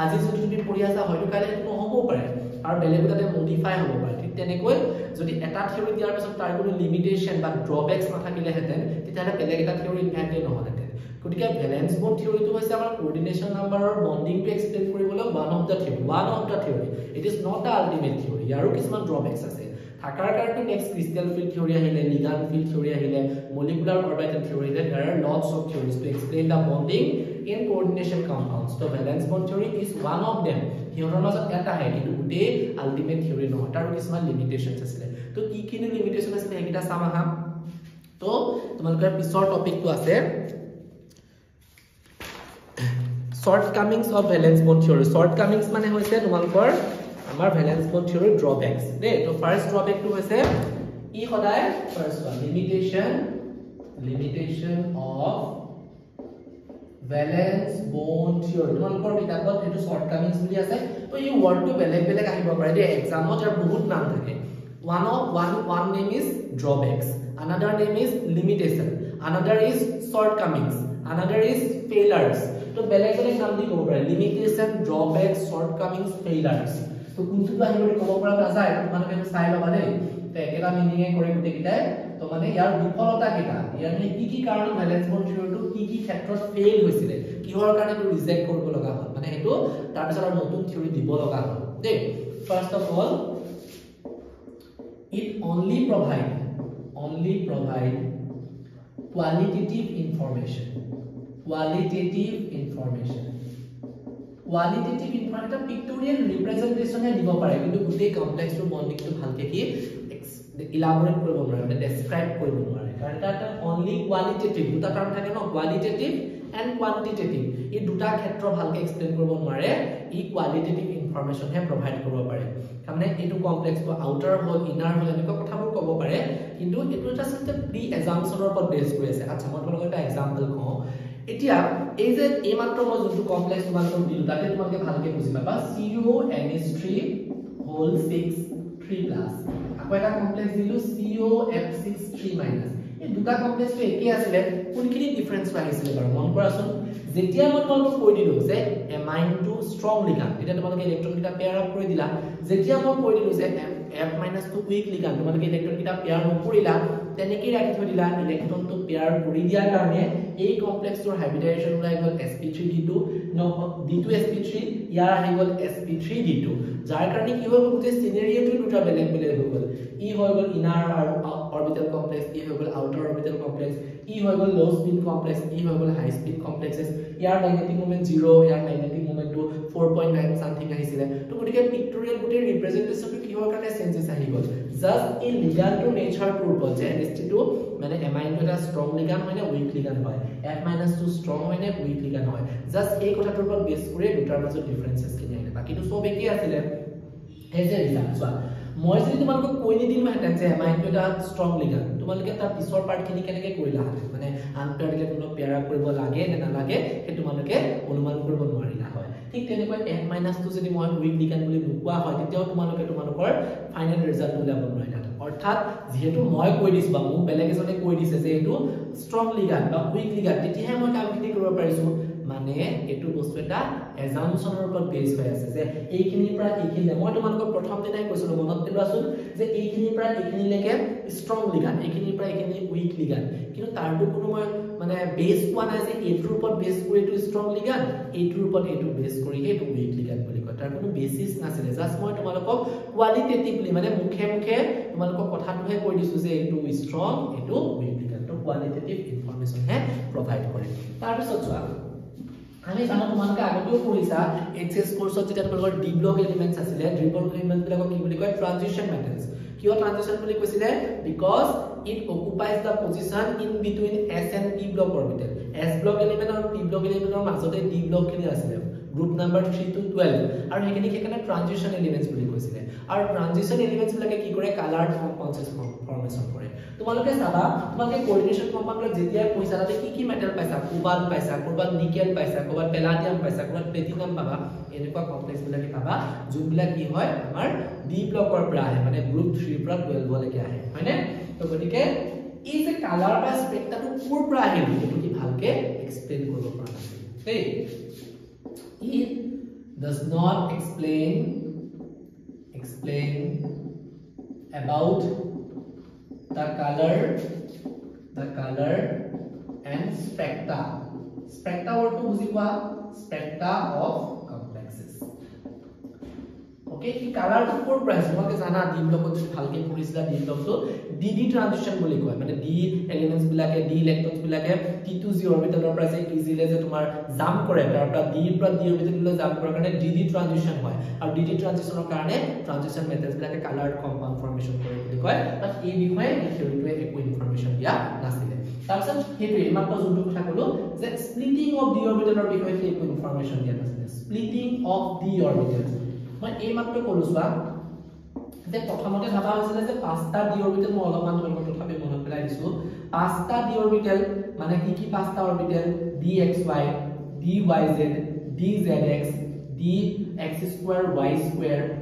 আজি যদি তুমি পঢ়ি আছা হয়তো কাইলৈ নহ'ব পাৰে আৰু বেলেগ তাতে মডিফাই হ'ব পাৰে ঠিক তেনেকৈ যদি এটা থিওৰি দিয়াৰ পিছত তাৰ কোনো লিমিটেশন বা ড্ৰবেক্স নাথাকিলে হেতেন তেতিয়ালে বেলেগ এটা থিওৰি ইনভেন্ট নহ'লহেতেন গতিকে ভ্যালেন্স বন্ড থিওৰিটো হৈছে আমাৰ কোঅৰ্ডিনেশন নাম্বাৰৰ বন্ডিংটো এক্সপ্লেইন কৰিবলৈ one of the theory it is not da ultimate theory আৰু কিছুমান ড্ৰবেক্স আছে থাকাৰ কাৰণে নেক্সট ক্ৰিষ্টেল ফিল্ড থিওৰি আহিলে লিগান ফিল্ড থিওৰি আহিলে মলিকুলাৰ অৰবিটেল থিওৰি আহিলে there are lots of theories to explain the bonding in coordination compounds so valence bond theory is one of them হিহঁতৰ মাজত এটা আহে কিন্তু গোটেই আল্টিমেট থিওৰি নহয় তাৰ কিছুমান লিমিটেশনছ আছে তো কি লিমিটেশন আছে এইকেইটা চাম আহা তো তোমালোকৰ পিছৰ টপিকটো আছে shortcomings of valence bond theory shortcomings মানে হৈছে তোমালোকৰ আমাৰ valence bond theory drawbacks দে তো ফাৰ্স্ট drawback টো হৈছে ই সদায় first one limitation of valence bond theory তোমালোকৰ কিতাপত এটো shortcomings বুলি আছে তো এই ওয়াৰ্ডটো বেলেগ আহিব পাৰে দে এক্সামত ইয়াৰ বহুত নাম থাকে one name is drawbacks another name is limitation another is shortcomings another is failures তো বেলেগ নাম দি ক'ব পাৰে limitation drawbacks shortcomings failures তো কোনটো আহিব ক'ব পৰা নাযায় তোমালোকে চাই লবা দেই তো একেটা মিনিং কৰে গুটে কিটাই তো মানে ইয়াৰ বিফলতা কিটা ইয়াৰ মানে কি কাৰণ ভ্যালেন্স বন্ড থিওৰিটো কি ক্ষেত্ৰত ফেইল হৈছিল কিহৰ কাৰণে তো ৰিজেক্ট কৰিব লগা হ'ল মানে হেতু তাৰ পিছত আৰু নতুন থিওৰি দিব লগা হ'ল দেই first of all it only provide qualitative information এটা পিক্টোৰিয়েল ৰিপ্ৰেজেন্টেশন হে দিব পাৰে কিন্তু গোটেই কমপ্লেক্সৰ বন্ডিংটো ভালকে কি ইলাবৰেট কৰিব নোৱাৰে মানে ডেসক্ৰাইব কৰিব নোৱাৰে কাৰণ এটা অনলি কোৱালিটেটিভ দুটা টাৰ্ম থাকে ন কোৱালিটেটিভ এন্ড কোৱান্টিটেটিভ এই দুটা ক্ষেত্ৰ ভালকে এক্সপ্লেইন কৰিব নোৱাৰে ই কোৱালিটেটিভ ইনফৰমেশন হে প্ৰভাইড কৰিব পাৰে মানে এটো কমপ্লেক্সটো আউটাৰ হল ইনাৰ হল এনেকুৱা কথাবোৰ ক'ব পাৰে কিন্তু এটো এটা সত্যি প্ৰি এজাম্পশনৰ ওপৰত বেছ কৰি আছে আচ্ছা মই তোমালোকক এটা এক্সাম্পল কওঁ এতিয়া এই যে এই মাত্ৰ মই যোনটো কমপ্লেক্স তোমালোকক দিলো তাতে তোমালোকে ভালকে বুজি পাবা CONH3 আকৌ এটা কমপ্লেক্স দিলো COF63- এই দুটা কমপ্লেক্সটো একে আছিল কোনখিনি ডিফাৰেন্স আহিছিল বাৰু মন কৰাচোন যেতিয়া মই তোমালোকক কৈ দিলো যে এমাইন টু ষ্ট্ৰং লিগান্ড এটা তোমালোকে ইলেক্ট্ৰন কিটা পেয়াৰ আপ কৰি দিলা যেতিয়া মই কৈ দিলো যে F- টু উইক লিগান্ড তোমালোকে ইলেক্ট্ৰন কিটা পেয়াৰ নকৰিলা তেনেকৈ ৰাখি থৈ দিলা ইলেক্ট্ৰনটো পেয়াৰ কৰি দিয়াৰ কাৰণে এই কমপ্লেক্সটোৰ হাইব্ৰিডাইজেচন ওলাই গল sp3d2 d2sp3 ইয়াৰ আহি গল sp3d2 যাৰ কাৰণে কি হ'ল গোটেই সিনাৰিওটো দুটা বেলেগ হৈ গল ই হৈ গল ইনাৰ অৰবিটেল কমপ্লেক্স ই হৈ গল আউটাৰ অৰবিটেল কমপ্লেক্স ই হৈ গল লো স্পিন কমপ্লেক্স ই হৈ গল হাই স্পিন কমপ্লেক্সেস ইয়াৰ ম্যাগনেটিক মোমেন্ট 0 ইয়াৰ ম্যাগনেটিক মোমেন্টটো 4.9 সামথিং আহিছিল তো গতিকে পিক্টোৰিয়েল গোটেই ৰিপ্ৰেজেন্টেশনটো কিহৰ কাৰণে চেঞ্জেস আহি গল জাস্ট এই লিগান্ডৰ নেচাৰটোৰ ওপৰত যে NH2 মানে এমাইন এটা ষ্ট্ৰং লিগান্ড হয় না উইক লিগান্ড হয় F- ষ্ট্ৰং হয় না উইক লিগান্ড হয় জাস্ট এই কথাটোৰ ওপৰত বেছ কৰি দুটাৰ মাজত ডিফাৰেন্সেস কিনি আহিলে বাকিটো সব একেই আছিল এই যে ৰিজাল্ট চোৱা মই যদি তোমালোকক কৈ নিদিম হেতেন যে এমাইনটো এটা ষ্ট্ৰং লিগান্ড তোমালোকে তাৰ পিছৰ পাৰ্টখিনি কেনেকৈ কৰিলা হেতেন মানে আনপেয়াৰ ইলেক্ট্ৰনক পেয়াৰ আপ কৰিব লাগে নে নালাগে সেই তোমালোকে অনুমান কৰিব নোৱাৰিলা হয় ঠিক তেনেকৈ F- টো যদি মই উইক লিগান্ড বুলি নোকোৱা হয় তেতিয়াও তোমালোকৰ ফাইনেল ৰিজাল্ট উলাব নোৱাৰিলা অৰ্থাৎ যেহেতু মই কৈ দিছ বা মোক বেলেগ এজনে কৈ দিছে যে এটো ষ্ট্ৰং লিগান্ড বা উইক লিগান্ড তেতিয়াহে মই কামখিনি কৰিব পাৰিছো মানে এটো বস্তু এটা এজাম্পশনৰ ওপৰত বেছ হৈ আছে যে এইখিনিৰ পৰা এইখিনি মই তোমালোকক প্ৰথম দিনাই কৈছিলো মনত পেলোৱাছোন যে এইখিনিৰ পৰা এইখিনিলৈকে ষ্ট্ৰং লিগান্ড এইখিনিৰ পৰা এইখিনি উইক লিগান্ড কিন্তু তাৰটো কোনো মই মানে বেছ পোৱা নাই যে এইটোৰ ওপৰত বেছ কৰি এইটো ষ্ট্ৰং লিগান্ড এইটোৰ ওপৰত এইটো বেছ কৰি এইটো উইক লিগান্ড বুলি কয় তাৰ কোনো বেছিস নাছিলে জাস্ট মই তোমালোকক কোৱালিটেটিভলি মানে মুখে তোমালোকক কথাটোহে কৈ দিছো যে এইটো ষ্ট্ৰং এইটো উইক লিগান্ড তো কোৱালিটেটিভ ইনফৰমেশন হে প্ৰভাইড কৰে তাৰ পিছত চোৱা আমি জানো তোমালোকে আগতেও পঢ়িছা এইচএস কোৰ্সত যেটা তোমালোকৰ ডি ব্লক এলিমেন্টস আছিল ডি ব্লক এলিমেন্ট বিলাকক কি বুলি কয় ট্ৰানজিশন মেটেলস কিয় ট্ৰানজিশন বুলি কৈছিলে because it occupies the position in between s and p block orbital s block element আৰু p block element ৰ মাজতে d block খিনি আছিল গ্ৰুপ নাম্বাৰ 3 to 12 আৰু হেখিনি হেকনে ট্ৰানজিশন এলিমেন্টস বুলি কৈছিলে আৰু ট্ৰানজিশন এলিমেন্টস বিলাকে কি কৰে কালাৰ কম্পাউণ্ডস ফৰ্মেশন কৰে তোমালোকে চাবা তোমালোকে কোঅৰ্ডিনেশন কম্পাউণ্ডত যেতিয়া পইছা তাতে কি মেটাল পাইছা কোবাল্ট পাইছা কোবাল নিকেল পাইছা কোবাল পেলাডিয়াম পাইছা কোবাল প্লেটিনাম পাবা এনেকুৱা কমপ্লেক্স বিলাকে পাবা যোনবিলাক কি হয় আমাৰ ডি ব্লকৰ পৰা আহে মানে গ্ৰুপ 3 পৰা 12 লৈকে আহে হয়নে তো গতিকে এই যে কালাৰ বা স্পেক্ট্ৰাটো কোৰ পৰা আহিল এটো কি ভালকে এক্সপ্লেইন কৰিব পৰা নাছিল দেই it does not explain about the color and spectra Spectra word to বুজি পোৱা spectra of complexes okay কি কালাৰ টো কোৰ প্ৰাইস তোমাকে জানা দিন লগত যদি ভালকে পঢ়িছিলা দিন লগটো DD ট্ৰানজিশন বুলি কয় মানে D এলিমেন্টস বিলাকে D ইলেক্ট্ৰনস বিলাকে T2Z অৰবিটেলৰ পৰা যে ইজিলি যে তোমাৰ জাম্প কৰে তাৰ পৰা D পৰা D অৰবিটেললৈ জাম্প কৰাৰ কাৰণে DD ট্ৰানজিশন হয় আৰু DD ট্ৰানজিশনৰ কাৰণে ট্ৰানজিশন মেথডস বিলাকে কালাৰ্ড কম্পাউণ্ড ফৰ্মেশন কৰে বুলি কয় বাট এই বিষয়ে এই থিওৰিটোৱে একো ইনফৰমেশন দিয়া নাছিলে তাৰপিছত হেতু মাত্ৰ যোনটো কথা কলো যে স্প্লিটিং অফ D অৰবিটেলৰ বিষয়ে কি একো ইনফৰমেশন দিয়া নাছিলে স্প্লিটিং অফ D অৰবিটেল মই এই মাত্ৰ কলুছবা যে প্ৰথমতে ভাবা হৈছিল যে পাঁচটা d অৰবিটেল মই অলপমান তোমাক তথাপি মনত পেলাই দিছো পাঁচটা d অৰবিটেল মানে কি পাঁচটা orbital dxy dyz dzx dx2 y2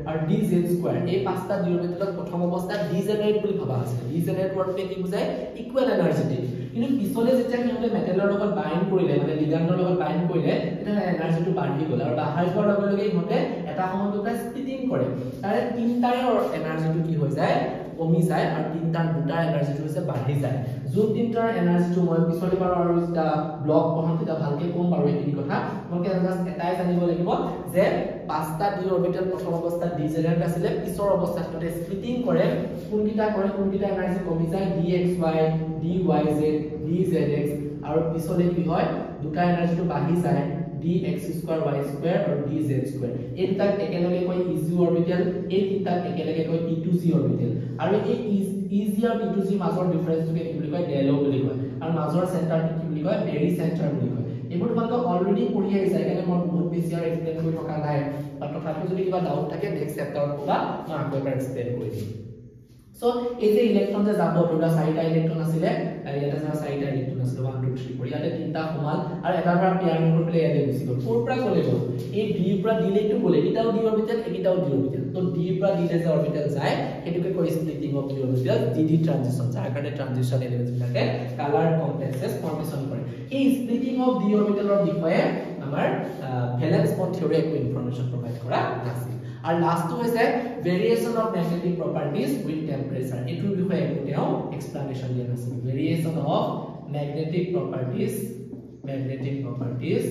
আৰু dz2 এই পাঁচটা d অৰবিটেলত প্ৰথম অৱস্থা ডিজেনাৰেট বুলি ভাবা আছে ডিজেনাৰেট ওয়াৰ্ডটো কি বুজায় ইকুৱেল এনাৰ্জেটিক কিন্তু পিছলে যেতিয়া কিহতে মেটেলৰ লগত বাইন্ড কৰিলে মানে লিগাণ্ডৰ লগত বাইন্ড কৰিলে এটা এনাৰ্জিটো বাঢ়ি গ'ল আৰু বাঢ়ি যোৱাৰ লগে লগে ইহঁতে এটা সময়ত স্প্লিটিং কৰে তাৰে তিনটাৰ এনাৰ্জিটো কি হৈ যায় কমি যায় আৰু তিনটাৰ দুটাৰ এনাৰ্জিটো হৈছে বাঢ়ি যায় যোন তিনটাৰ এনাৰ্জিটো মই পিছলে বাৰ আৰু এটা ব্লক পঢ়াম তেতিয়া ভালকে কম বাৰু এই কথা মই জাস্ট এটাই জানিব লাগিব যে পাঁচটা d অৰবিটেল প্ৰথম অৱস্থাত ডিজেনাৰেট আছিল পিছৰ অৱস্থাত এটা স্প্লিটিং কৰে কোনকিটা এনাৰ্জি কমি যায় dxy dyz dzx আৰু পিছলে কি হয় দুটা এনাৰ্জিটো বাঢ়ি যায় dx2 y2 আৰু dz2 এই দুটাক একেলগে কয় ez অৰবিটেল এই তিনটাক একেলগে কয় t2z অৰবিটেল আৰু এই ez আৰু t2z মাজৰ ডিফাৰেন্সটোকে কি বুলি কয় ডেলো বুলি কয় আৰু মাজৰ চেণ্টাৰটো কি বুলি কয় বেৰি চেণ্টাৰ বুলি কয় এইবোৰ তোমালোক অলৰেডি পঢ়ি আহিছা কাৰণে মই বহুত বেছি আৰু এক্সপ্লেইন কৰি থকা নাই বা তথাপিও যদি কিবা ডাউট থাকে নেক্সট চেপ্টাৰত ক'বা মই আকৌ এবাৰ এক্সপ্লেইন কৰি দিম সো এই যে ইলেক্ট্ৰন যে যাব দুটা চাৰিটা ইলেক্ট্ৰন আছিল ইয়াতে যে চাৰিটা ইলেক্ট্ৰন আছিল 1 2 3 4 ইয়াতে তিনটা সমান আৰু এটা পৰা পেয়াৰ নম্বৰ প্লে ইয়াতে গুছি গ'ল ফোৰ পৰা গ'লে গ'ল এই d পৰা d লৈটো গ'লে এটাও d অৰবিটেল এটাও d অৰবিটেল তো d পৰা d লে যে অৰবিটেল যায় হেতুকে কয় splitting of d orbital dd transition যাৰ কাৰণে ট্ৰানজিশন এলিমেন্টস বিলাকে কালাৰ কমপ্লেক্সেস ফৰ্মেশন কৰে এই স্প্লিটিং অফ d অৰবিটেলৰ বিষয়ে আমাৰ ভ্যালেন্স বন্ড থিওৰি একো ইনফৰমেশন প্ৰভাইড কৰা নাছিল আৰু লাষ্টটো হৈছে variation of magnetic properties with temperature এটোৰ বিষয়ে একো তেও এক্সপ্লেনেশন দিয়া নাছিল variation of magnetic properties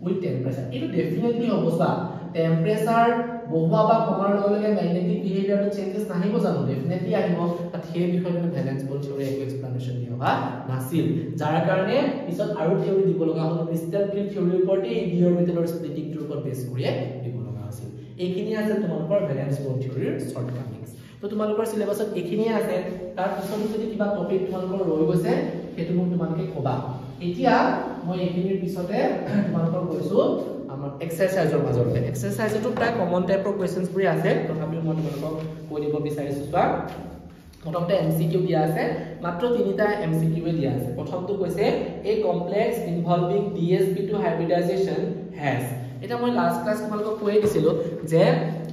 with temperature এটো ডেফিনেটলি হবসা টেম্পাৰেচাৰ বহুৱা বা কমাৰ লগে লগে ম্যাগনেটিক বিহেভিয়াৰটো চেঞ্জেস নাহিব জানো ডেফিনেটলি আহিব তাত সেই বিষয়ে ভ্যালেন্স বন্ড থিওৰি একো এক্সপ্লেনেশন দিয়া নাছিল যাৰ কাৰণে পিছত আৰু থিওৰি দিব লগা হ'ল ক্ৰিষ্টেল ক্লিয়াৰ থিওৰিৰ ওপৰতে এই d অৰবিটেলৰ স্প্লিটিংটোৰ ওপৰত বেছ কৰি দিব লগা আছিল এইখিনি আছে তোমালোকৰ ভ্যালেন্স বন্ড থিওৰিৰ শৰ্ট কামিংস তো তোমালোকৰ সিলেবাসত এইখিনি আছে তাৰ পিছত যদি কিবা টপিক তোমালোকৰ ৰৈ গৈছে হেতু মোক তোমালোকে কবা এতিয়া মই এইখিনিৰ পিছতে তোমালোকৰ কৈছো আমাৰ এক্সাৰসাইজৰ মাজতে এক্সাৰসাইজটো প্ৰায় কমন টাইপৰ কোৱেশ্চনছ বুলি আছে তথাপিও মই তোমালোকক কৈ দিব বিচাৰিছো চোৱা প্ৰথমতে এমসিকিউ দিয়া আছে মাত্ৰ তিনিটা এমসিকিউ দিয়া আছে প্ৰথমটো কৈছে এ কমপ্লেক্স ইনভলভিং dsp2 হাইব্ৰিডাইজেশন হ্যাজ এটা মই লাস্ট ক্লাস তোমালোকক কৈ দিছিলো যে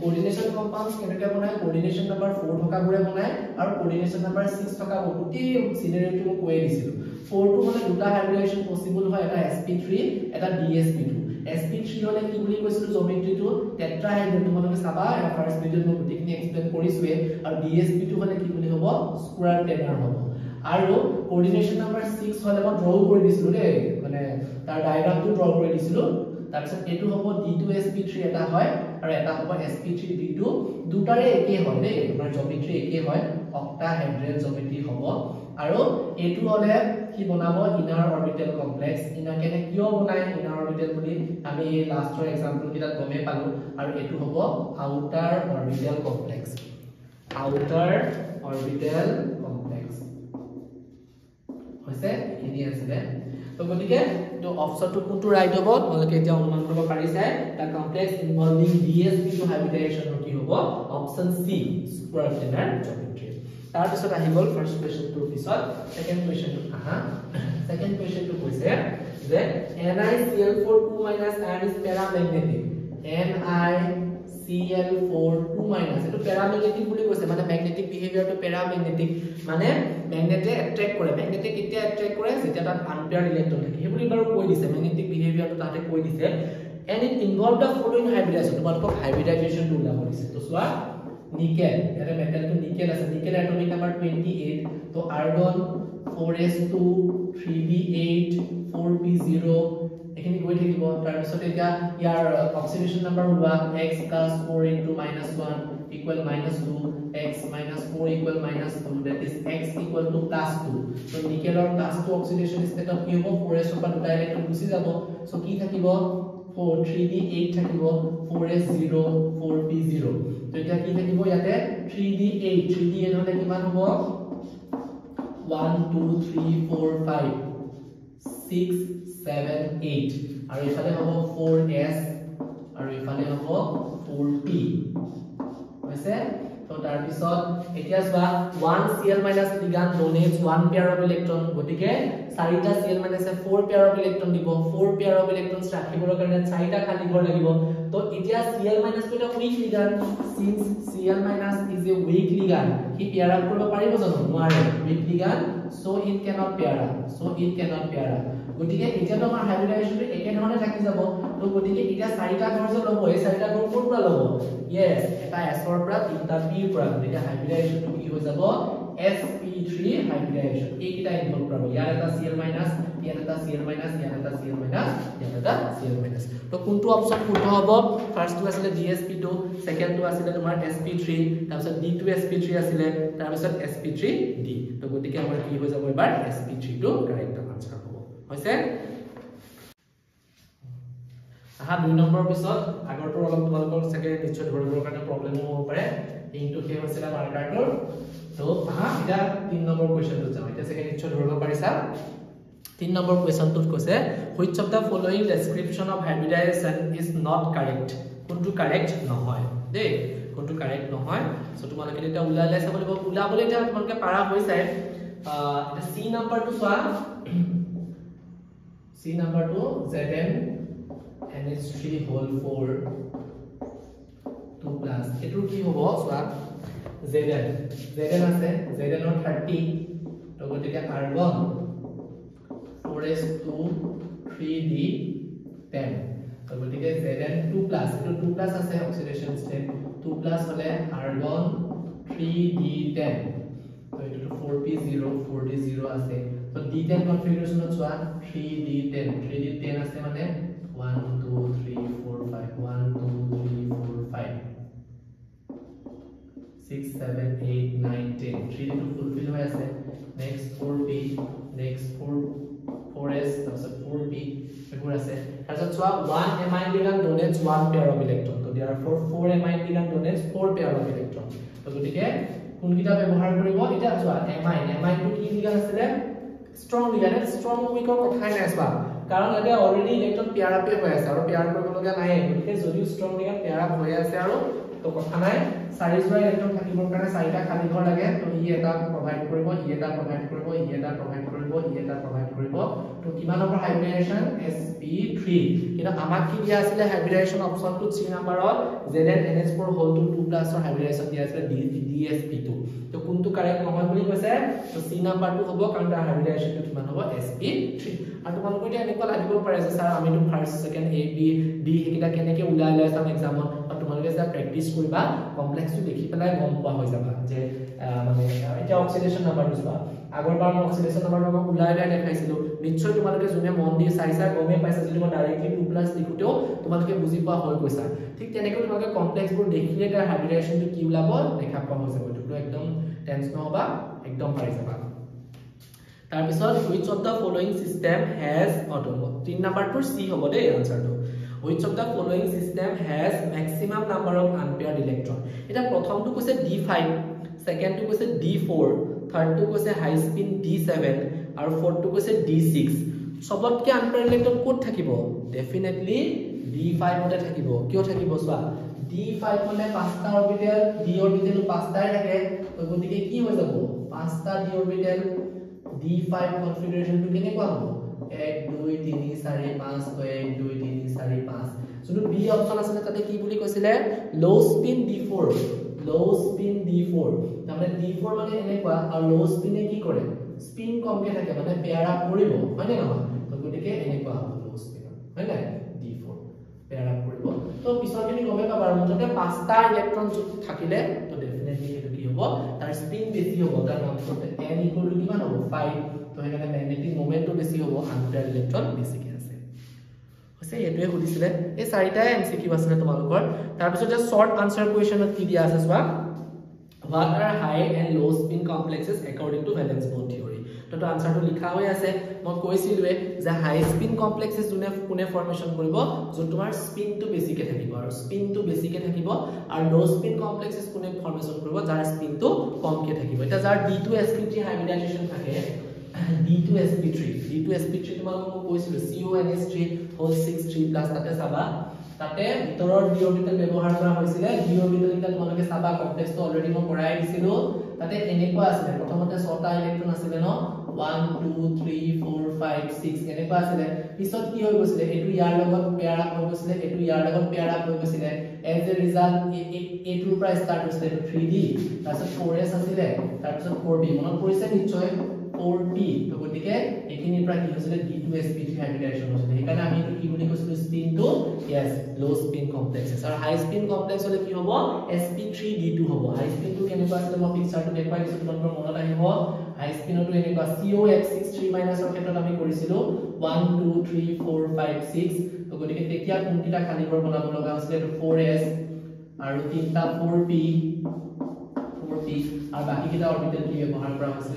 কোঅৰ্ডিনেশন কম্পাউণ্ডস কেনেকৈ বনায় কোঅৰ্ডিনেশন নম্বৰ 4 থকা গুৰে বনায় আৰু কোঅৰ্ডিনেশন নম্বৰ 6 থকা গুটি সিনাৰিওটো মই কৈ দিছিলো 4 টো হলে দুটা হাইব্ৰিডাইজেশন পসিবল হয় এটা sp3 এটা dsp2 sp3 হলে কি বুলি কৈছিলো জিওমেট্ৰিটো টেট্ৰাহেড্ৰন তোমালোকে চাবা এটা ফাৰ্স্ট ভিডিওত মই গুটিখিনি এক্সপ্লেইন কৰিছোৱে আৰু dsp2 হলে কি বুলি হ'ব স্কয়াৰ টেনাৰ হ'ব আৰু কোঅৰ্ডিনেশন নম্বৰ 6 হলে মই ড্ৰ কৰি দিছিলো দেই মানে তাৰ ডায়াগ্ৰামটো ড্ৰ কৰি দিছিলো তাৰপিছত এটো হ'ব d2sp3 এটা হয় আৰু এটা হ'ব sp3d2 দুটাৰে একে হয় দেই আমাৰ জিওমেট্ৰি একে হয় অক্টাহেড্ৰেল জিওমেট্ৰি হ'ব আৰু এটো হলে কি বনাব ইনাৰ অৰবিটেল কমপ্লেক্স ইনাৰ কেনে কিয় বনায় ইনাৰ অৰবিটেল বুলি আমি লাষ্টৰ এক্সাম্পল কিটা গমে পালো আৰু এটো হ'ব আউটাৰ অৰবিটেল কমপ্লেক্স হৈছে এখিনি আছে তো গতিকে তো অপচনটো কোনটো ৰাইট হ'ব তোমালোকে এতিয়া অনুমান কৰিব পাৰিছে দা কমপ্লেক্স ইনভলভিং dsp2 হাইব্ৰিডাইজেশন কি হ'ব অপচন সি স্কয়াৰ টেনাৰ জিওমেট্ৰি তাৰ পিছত আহি গ'ল ফাৰ্স্ট কোৱেশ্চনটোৰ পিছত সেকেন্ড কোৱেশ্চনটো সেকেন্ড কোৱেশ্চনটো কৈছে যে NiCl4 2- ion is paramagnetic NiCl4 2- এটো প্যাৰামেগনেটিক বুলি কৈছে মানে ম্যাগনেটিক বিহেভিয়াৰটো প্যাৰামেগনেটিক মানে ম্যাগনেটে অ্যাট্ৰাক্ট কৰে ম্যাগনেটে কেতিয়া অ্যাট্ৰাক্ট কৰে যেতিয়া তাত আনপেয়াৰ্ড ইলেক্ট্ৰন থাকে হেবুলি বাৰু কৈ দিছে ম্যাগনেটিক বিহেভিয়াৰটো তাতে কৈ দিছে and it involved the following hybridization তোমালোকক হাইব্ৰিডাইজেশন টো উল্লেখ কৰিছে তো চোৱা নিকেল এটা মেটালটো নিকেল আছে নিকেল এটমিক নাম্বাৰ 28 তো আৰ্গন 4s2 3b8 4 4p0 এখিনি গৈ থাকিব তাৰ পিছত এটা ইয়াৰ অক্সিডেশন নাম্বাৰ হোৱা x + 4 * -1 = -2 x - 4 = -2 that is x = +2 so নিকেলৰ +2 oxidation ষ্টেটত কি হ'ব 4s পৰা দুটা ইলেক্ট্ৰন গুচি যাব so কি থাকিব 4 3d8 থাকিব 4s0 4p0 তো এটা কি থাকিব ইয়াতে 3d8 হলে কিমান হ'ব 1 2 3 4 5 6 7 8 আৰু ইফালে হ'ব 4s আৰু ইফালে হ'ব 4p হৈছে তো তাৰ পিছত এতিয়া চোৱা 1 Cl- ligand donates 1 pair of electron গতিকে 4টা Cl- A 4 pair of electron দিব 4 pair of electrons ৰাখিবৰ কাৰণে 4টা খালি ঘৰ লাগিব তো এতিয়া Cl- এটা weak ligand since Cl- is a weak ligand কি pair up কৰিব পাৰিব জানো নোৱাৰে weak ligand so it cannot pair up গতিকে এতিয়া তো আমাৰ হাইব্ৰিডাইজেশনটো একে ধৰণে থাকি যাব তো গতিকে এতিয়া 4টা ঘৰ যে ল'ব এই 4টা ঘৰ ক'ৰ পৰা ল'ব yes এটা s ৰ পৰা 3টা p ৰ পৰা গতিকে হাইব্ৰিডাইজেশনটো কি হৈ যাব sp3 হাইব্ৰিডাইজেশন এইকিটা ইনভলভ কৰিব ইয়াৰ এটা Cl- ইয়াৰ এটা Cl- ইয়াৰ এটা Cl- ইয়াৰ এটা Cl- তো কোনটো অপচন শুদ্ধ হ'ব ফাৰ্স্টটো আছিল dsp2 সেকেন্ডটো আছিল তোমাৰ sp3 তাৰ পিছত d2 sp3 আছিল তাৰ পিছত sp3d তো গতিকে আমাৰ কি হৈ যাব এবাৰ sp3 টো কাৰেক্ট আনসাৰ হ'ব হৈছে আহা 2 নম্বৰ পিছত আগৰটো অলপ তোমালোকৰ সকে নিশ্চয় ধৰিবৰ কাৰণে প্ৰবলেম হ'ব পাৰে ইনটু কি হৈছিল মাৰ্কাৰটোৰ তো আহা এটা 3 নম্বৰ কোৱেশ্চনটো যাও এটা সকে নিশ্চয় ধৰিব পাৰিছা 3 নম্বৰ কোৱেশ্চনটোত কৈছে which of the following description of hybridization is not correct কোনটো কাৰেক্ট নহয় দে কোনটো কাৰেক্ট নহয় সো তোমালোকে এটা উলালে চাব লাগিব উলাবলে এটা তোমালোকে পাৰা হৈছে এটা C নম্বৰটো চোৱা C নম্বৰটো Zn NH3 whole 4 2 plus এটো কি হ'ব চোৱা Zn আছে Zn ৰ 30 তো গতিকে R1 4s2 3d10 তো গতিকে Zn 2 plus এটো 2 plus আছে অক্সিডেশন স্টেট 2 plus হলে R1 3d10 তো এটো 4p0 4d0 আছে তো d10 কনফিগারেশনত চোৱা 3d10 আছে মানে 1 2 3 4 5 1 2 3 4 5 6 7 8 9 10 3d to fulfill হৈ আছে next 4p next 4s তাৰপিছত 4p এগুৰ আছে তাৰপিছত চোৱা 1 amine ligand donates 1 pair of electron তো therefore 4 amine ligand donates 4 pair of electron তো গতিকে কোনকিটা ব্যৱহাৰ কৰিব এটা চোৱা amine টো কি ligand আছে strong ligand strong weak ৰ কথাই নাই চোৱা কাৰণ এটা অলৰেডি ইলেক্ট্ৰন পেয়াৰ আপ হৈ আছে আৰু পেয়াৰ কৰিব লগা নাই গতিকে যদি ষ্ট্ৰং ligand পেয়াৰ আপ হৈ আছে আৰু তো কথা নাই 4 জোড়া ইলেক্ট্ৰন থাকিবৰ কাৰণে 4টা খালি ঘৰ লাগে তো ই এটা প্ৰভাইড কৰিব ই এটা প্ৰভাইড কৰিব ই এটা প্ৰভাইড কৰিব ই এটা প্ৰভাইড কৰিব তো কিমান নম্বৰ হাইব্ৰিডাইজেশন sp3 কিন্তু আমাক কি দিয়া আছিল হাইব্ৰিডাইজেশন অপচনটো 3 নম্বৰত Zn NH4 whole 2 plus ৰ হাইব্ৰিডাইজেশন দিয়া আছিল dsp2 তো কোনটো কাৰেক্ট নহয় বুলি কৈছে তো c নম্বৰটো হ'ব কাৰণ তাৰ হাইব্ৰিডাইজেশনটো কিমান হ'ব sp3 আৰু তোমালোকৰ এতিয়া এনেকুৱা লাগিব পাৰে যে স্যাৰ আমিটো first second a b d হেকিটা কেনেকে উলাইলে সাম এক্সামত আৰু তোমালোকে যা প্ৰেক্টিস কৰিবা কমপ্লেক্সটো দেখি পেলাই গম পোৱা হৈ যাবা যে মানে এটা অক্সিডেশন নাম্বাৰটো চোৱা আগৰবাৰ অক্সিডেশন নাম্বাৰটো উলাইলে দেখাইছিলো নিশ্চয় তোমালোকে জুনে মন দি চাইছা গমে পাইছা যে মই ডাইৰেক্টলি 2+ লিখুতেও তোমালোকে বুজি পোৱা হৈ গৈছা ঠিক তেনেকৈ তোমালোকে কমপ্লেক্সবোৰ দেখিলে তাৰ হাইব্ৰিডাইজেশনটো কি উলাব দেখা পোৱা হৈ যাব এটো একদম টেনচন নহবা একদম পাৰি যাবা তাৰ পিছত which of the following system has 3 নম্বৰটো C হ'ব দে আনসাৰটো which of the following system has maximum number of unpaired electron এটা প্ৰথমটো কৈছে d5 সেকেন্ডটো কৈছে d4 থাৰ্ডটো কৈছে হাই স্পিন d7 আৰু ফৰ্থটো কৈছে d6 সবতকে আনপেয়াৰ্ড ইলেক্ট্ৰন ক'ত থাকিব ডেফিনেটলি d5 মতে থাকিব কিয় থাকিব চোৱা d5 মানে 5টা অৰবিটেল d অৰবিটেল 5টাই থাকে তো গতিকে কি হৈ যাব 5টা d অৰবিটেল d5 কনফিগাৰেশনটো কেনেকুৱা হ'ব 1 2 3 4 5 1 2 3 4 5 যোনটো বি অপচন আছে তাতে কি বুলি কৈছিলে লো স্পিন d4 তাৰমানে d4 মানে এনেকুৱা আৰু লো স্পিনে কি কৰে স্পিন কমকে থাকে মানে পেয়াৰ আপ কৰিব মানে নহয় তো গতিকে এনেকুৱা হ'ব লো স্পিন হয় না d4 পেয়াৰ আপ কৰিব তো পিছৰখিনি গমে পাবা আৰু যদি 5টা ইলেক্ট্ৰন থাকিলে তো ডেফিনেটলি এটো কি হ'ব তাৰ স্পিন বেছি হ'ব তাৰ নামটো n কিমান হ'ব 5 তো হেকানে ম্যাগনেটিক মোমেন্টটো বেছি হ'ব আনপেয়াৰ ইলেক্ট্ৰন বেছিকে আছে হৈছে এটোৱে সুধিছিলে এই চাৰিটা এমসিকিউ আছে তোমালোকৰ তাৰ পিছত যে শৰ্ট আনসাৰ কোৱেশ্চনত কি দিয়া আছে সোৱা what are high and low spin complexes according to valence bond theory তো আনসাৰটো লিখা হৈ আছে মই কৈছিলৱে যে হাই স্পিন কমপ্লেক্সেস কোনে ফৰ্মেশন কৰিব যত তোমাৰ স্পিনটো বেছিকে থাকিব আৰু স্পিনটো বেছিকে থাকিব আৰু লো স্পিন কমপ্লেক্সেস কোনে ফৰ্মেশন কৰিব যাৰ স্পিনটো কমকে থাকিব এটা যাৰ d2sp3 হাইব্ৰিডাইজেশন থাকে d2sp3 তোমালোকক মই কৈছিল CONH3 whole 6 3+ তাতে চাবা তাতে ভিতৰৰ d অৰবিটেল ব্যৱহাৰ কৰা হৈছিল d অৰবিটেল এটা তোমালোকে চাবা কমপ্লেক্সটো অলৰেডি মই পঢ়াই দিছিলো তাতে এনেকুৱা আছে প্ৰথমতে 6টা ইলেক্ট্ৰন আছিল ন 1 2 3 4 5 6 এনেকুৱা আছিল পিছত কি হৈ গৈছিল এটো ইয়াৰ লগত পেয়াৰ আপ হৈ গৈছিল এটো ইয়াৰ লগত পেয়াৰ আপ হৈ গৈছিল এজ এ ৰিজাল্ট এটোৰ পৰা ষ্টাৰ্ট হৈছিল 3D তাৰপিছত 4s আছিল তাৰপিছত 4b মনত পৰিছে নিশ্চয় 4p তো গতিকে এখিনিৰ পৰা কি হৈছিল d2sp3 হাইব্ৰিডাইজেশন হৈছিল সেইকাৰণে আমি এটো কি বুলি কৈছিলো স্পিনটো yes low spin complexes আৰু high spin complex হলে কি হ'ব sp3d2 হ'ব high spin টো কেনেকুৱা আছে মই পিকচাৰটো দেখুৱাই দিছো তোমালোকৰ মনত আহিব high spin টো এনেকুৱা COX63- ৰ ক্ষেত্ৰত আমি কৰিছিলো 1 2 3 4 5 6 তো গতিকে তেতিয়া কোনটা খালি ঘৰ বনাব লগা হৈছিল এটো 4s আৰু তিনটা 4p আৰু বাকি কিটা অৰবিটেল কি ব্যৱহাৰ কৰা হৈছিল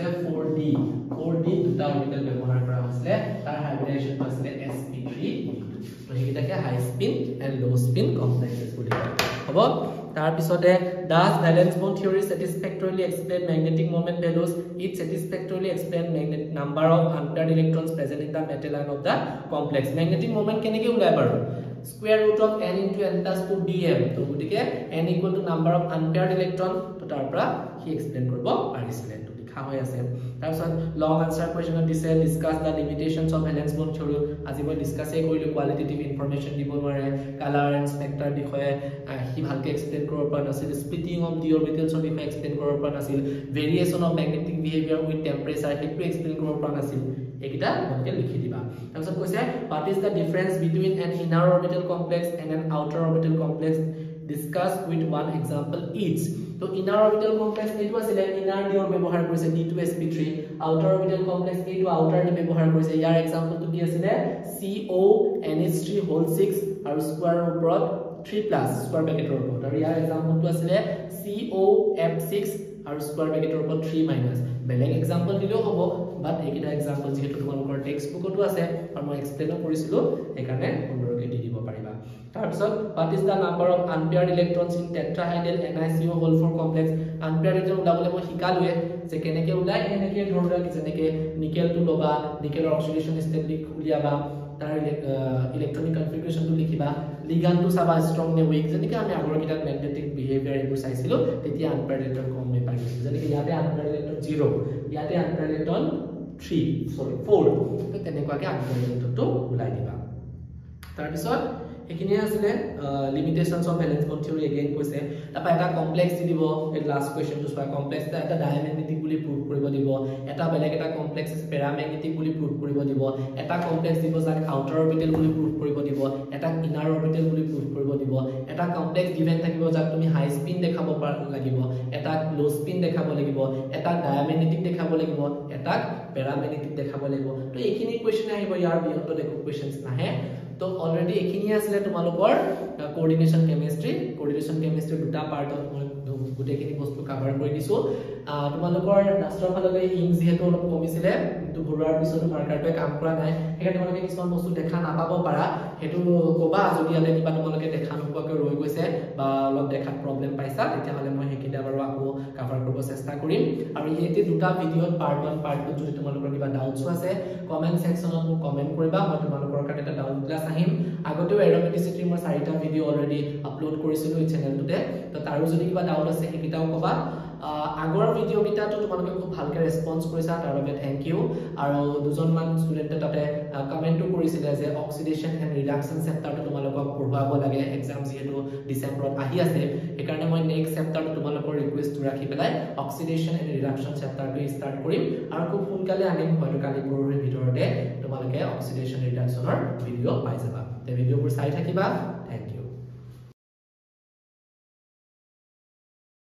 4d দুটা অৰবিটেল ব্যৱহাৰ কৰা হৈছিল তাৰ হাইব্ৰিডাইজেশন হৈছিল sp3 তো হেকিটাকে high spin and low spin complexes বুলি হ'ব তাৰ পিছতে does valence bond theory satisfactorily explain magnetic moment values it satisfactorily explain magnetic number of unpaired electrons present in the metal ion of the complex magnetic moment কেনেকৈ ওলাই বাৰু square root of n into n plus 2 dm তো গটিকে n equal to number of unpaired electron তো তাৰ পৰা কি explain কৰিব পাৰিছিল তো লিখা হৈ আছে তাৰ পিছত লং আনসাৰ কোৱেশ্চনত দিছে discuss the limitations of valence bond theory আজি মই ডিসকাসে কৰিলো কোৱালিটেটিভ ইনফৰমেশন দিব নোৱাৰে কালাৰ এন্ড স্পেক্ট্ৰাৰ বিষয়ে কি ভালকে এক্সপ্লেইন কৰিব পৰা নাছিল স্প্লিটিং অফ ডি অৰবিটেলছৰ বিষয়ে এক্সপ্লেইন কৰিব পৰা নাছিল variation of magnetic behaviour with temperature হেতু এক্সপ্লেইন কৰিব পৰা নাছিল একিটা মনকে লিখি দিবা তাৰপিছত কৈছে what is the difference between an inner orbital complex and an outer orbital complex discuss with one example each তো inner orbital complex এটো আছিল inner d ৰ ব্যৱহাৰ কৰিছে d2sp3 outer orbital complex এটো outer d ব্যৱহাৰ কৰিছে ইয়াৰ এক্সাম্পল তো কি আছিল CONH3 whole 6 আৰু স্কয়াৰ ওপৰত 3+ স্কয়াৰ ব্ৰেকেটৰ ওপৰত আৰু ইয়াৰ এক্সাম্পল তো আছিল COF6 আৰু স্কয়াৰ ব্ৰেকেটৰ ওপৰত 3- বেলেগ এক্সাম্পল দিলেও হ'ব বাট এইকিটা এক্সাম্পল যেহেতু তোমালোকৰ টেক্সট বুকতো আছে আৰু মই এক্সপ্লেইন কৰিছিলো একাৰণে সুন্দৰকৈ দি দিব পাৰিবা তাৰ পিছত what is the number of unpaired electrons in tetrahedral NiCO whole 4 complex unpaired electron উলাবলে মই শিকালোৱে যে কেনেকৈ উলাই এনেকৈ ধৰৰা কি যেনেকৈ নিকেল টু লবা নিকেলৰ অক্সিডেশন ষ্টেট উলিয়াবা তাৰ ইলেক্ট্ৰনিক কনফিগাৰেশন টু লিখিবা লিগান্ড টু চাবা স্ট্ৰং নে উইক যেনেকৈ আমি আগৰ কিটা ম্যাগনেটিক বিহেভিয়াৰ এবোৰ চাইছিলো তেতিয়া আনপেয়াৰ্ড ইলেক্ট্ৰন কম মে পাই গৈছিল যেনেকৈ ইয়াতে আনপেয়াৰ্ড ইলেক্ট্ৰন 0 ইয়াতে আনপেয়াৰ্ড ইলেক্ট্ৰন 4 তো তেনেকুৱাকে আনপেয়াৰ্ড ইলেক্ট্ৰনটো উলাই দিবা তাৰ পিছত এখিনি আছিল limitations of valence bond theory again কৈছে তাপা এটা কমপ্লেক্স দি দিব এই লাস্ট কোৱেশ্চন টু সোৱা কমপ্লেক্স এটা ডায়ামেগনেটিক বুলি প্ৰুভ কৰিব দিব এটা বেলেগ এটা কমপ্লেক্স পেৰামেগনেটিক বুলি প্ৰুভ কৰিব দিব এটা কমপ্লেক্স দিব যাক আউটাৰ অৰবিটেল বুলি প্ৰুভ কৰিব দিব এটা ইনাৰ অৰবিটেল বুলি প্ৰুভ কৰিব দিব এটা কমপ্লেক্স গিভেন থাকিব যাক তুমি হাই স্পিন দেখাব লাগিব এটা লো স্পিন দেখাব লাগিব এটা ডায়ামেগনেটিক দেখাব লাগিব এটা পেৰামেগনেটিক দেখাব লাগিব তো এইখিনি কোৱেশ্চন আহিব ইয়াৰ বিহত দেখো কোৱেশ্চনস নাহে তো অলৰেডি এখিনি আছিল তোমালোকৰ কোঅৰ্ডিনেশন কেমিষ্ট্ৰি দুটা পাৰ্টত মই গুটেখিনি বস্তু কভাৰ কৰি দিছো তোমালোকৰ লাষ্টৰ ফাললৈ ইং যেহেতু অলপ কমিছিলে কিন্তু ঘৰুৱাৰ পিছতো মাৰ্কাৰটোৱে কাম কৰা নাই সেইকাৰণে তোমালোকে কিছুমান বস্তু দেখা নাপাব পাৰা হেতু কবা যদি আলে কিবা তোমালোকে দেখা নোপোৱাকৈ ৰৈ গৈছে বা অলপ দেখাত প্ৰবলেম পাইছা তেতিয়া হলে মই হেকিটা বাৰু আকৌ কভাৰ কৰিব চেষ্টা কৰিম আৰু এই দুটা ভিডিঅ'ত পাৰ্ট 1 পাৰ্ট 2 যদি তোমালোকৰ কিবা ডাউটছ আছে কমেন্ট সেকশনত মোক কমেন্ট কৰিবা মই তোমালোকৰ কাৰণে এটা ডাউট ক্লাছ আহিম আগতেও এৰোমেটিসিটি মই 4টা ভিডিঅ অলৰেডি আপলোড কৰিছিলো এই চেনেলটোতে তো তাৰো যদি কিবা ডাউট আছে হেকিটাও কবা আগৰ ভিডিঅ কিটাটো তোমালোকে খুব ভালকে ৰেসপন্স কৰিছা তাৰ বাবে থ্যাংক ইউ আৰু দুজনমান ষ্টুডেন্টে তাতে কমেন্টও কৰিছিলে যে অক্সিডেশন এন্ড ৰিডাকশন চেপ্টাৰটো তোমালোকক পঢ়াব লাগে এক্সাম যেহেতু ডিসেম্বৰত আহি আছে সেইকাৰণে মই নেক্সট চেপ্টাৰটো তোমালোকৰ ৰিকুৱেষ্ট ৰাখি পেলাই অক্সিডেশন এন্ড ৰিডাকশন চেপ্টাৰটো ষ্টাৰ্ট কৰিম আৰু খুব সোনকালে আনিম হয়তো কালি পৰহিৰ ভিতৰতে তোমালোকে অক্সিডেশন ৰিডাকশনৰ ভিডিঅ পাই যাবা তে ভিডিঅবোৰ চাই থাকিবা থ্যাংক ইউ